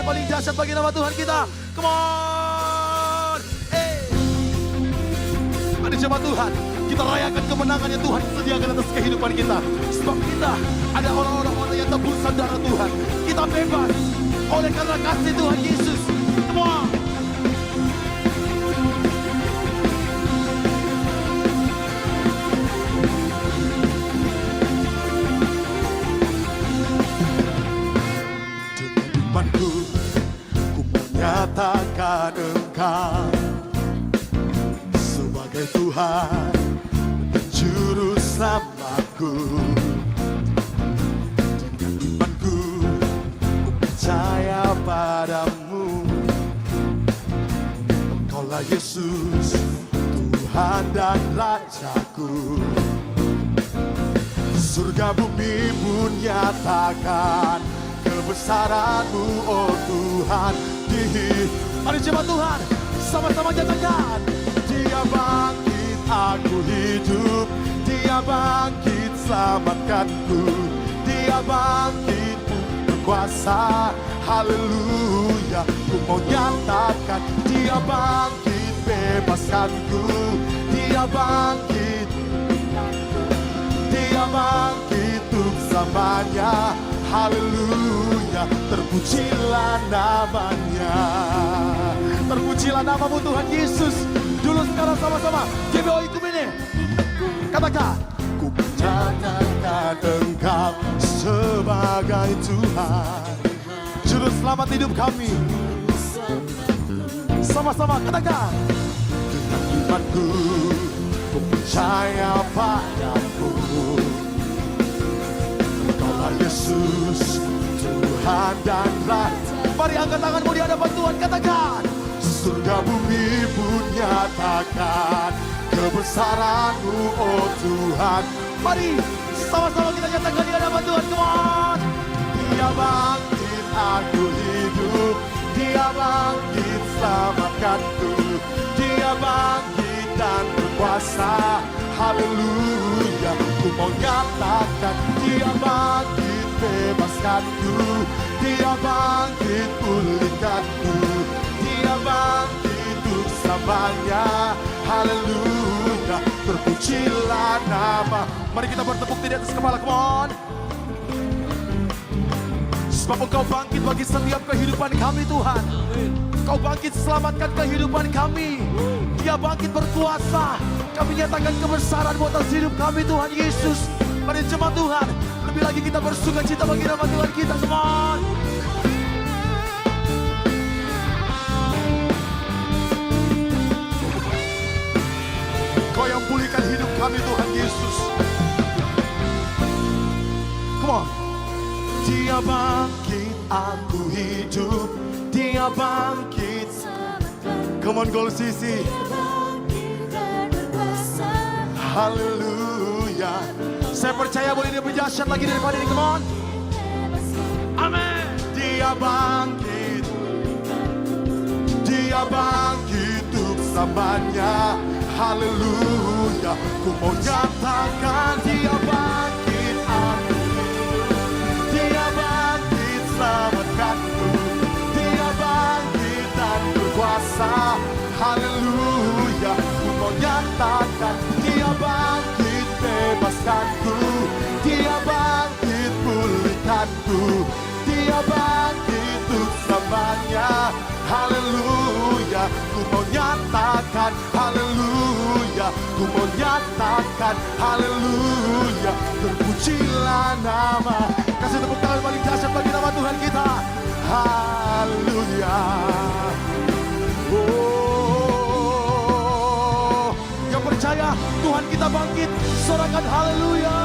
tangan paling dahsyat bagi nama Tuhan kita. Come on. Ada jemaat Tuhan, kita rayakan kemenangan yang Tuhan sediakan atas kehidupan kita. Sebab kita ada orang-orang yang tebusan darah Tuhan. Kita bebas oleh karena kasih Tuhan Yesus. Come on. Ku menyatakan Engkau sebagai Tuhan dan Juru Selamatku. Dengan imanku ku percaya padamu, Engkaulah Yesus, Tuhan dan Rajaku. Surga bumi pun nyatakan kebesaran-Mu, oh Tuhan. Mari jemaat Tuhan, sama-sama nyatakan. Dia bangkit, aku hidup. Dia bangkit, selamatkanku. Dia bangkit, berkuasa. Haleluya, ku mau nyatakan. Dia bangkit, bebaskanku. Dia bangkit. Dia bangkit untuk selamanya. Haleluya, terpujilah namanya. Terpujilah namamu Tuhan Yesus. Dulu sekarang sama-sama. GBO itu ini. Katakan. Ku menyatakan Engkau sebagai Tuhan, Juru selamat hidup kami. Sama-sama katakan. dengan imanku ku percaya padamu, Engkaulah Yesus, Tuhan dan Raja. Mari angkat tanganmu di hadapan Tuhan, katakan. Surga bumi pun nyatakan kebesaran-Mu, oh Tuhan. Mari sama-sama kita nyatakan di hadapan Tuhan. Come on. Dia bangkit, aku hidup. Dia bangkit, selamatkanku. Dia bangkit dan berkuasa. Haleluya, ku mau nyatakan. Dia bangkit, bebaskanku. Dia bangkit, pulihkanku. Dia bangkit untuk selamanya. Haleluya, terpujilah nama. Mari kita bertepuk di atas kepala. Come on. Sebab Engkau bangkit bagi setiap kehidupan kami Tuhan. Engkau bangkit selamatkan kehidupan kami. Dia bangkit berkuasa. Kami nyatakan kebesaran-Mu atas hidup kami Tuhan Yesus. Mari jemaat Tuhan, lebih lagi kita bersuka cita bagi nama Tuhan kita. Come on. Kau yang pulihkan hidup kami Tuhan Yesus. Come on. Dia bangkit, aku hidup. Dia bangkit. Come on, Gold Sisi. Haleluya. Saya percaya bahwa ini lebih dahsyat lagi daripada ini. Come on. Amin. Dia bangkit. Dia bangkit untuk selamanya. Haleluya. Ku mau nyatakan dia bangkit. Dia bangkit, selamatkanku. Dia bangkit dan berkuasa. Haleluya, ku mau nyatakan. Dia bangkit, bebaskanku. Dia bangkit, pulihkanku. Dia bangkit untuk selamanya. Haleluya, ku mau nyatakan. Haleluya, ku mau nyatakan. Haleluya, terpujilah nama. Kasih tepuk tangan paling dahsyat bagi nama Tuhan kita. Haleluya. Oh, yang percaya Tuhan kita bangkit, sorakan haleluya.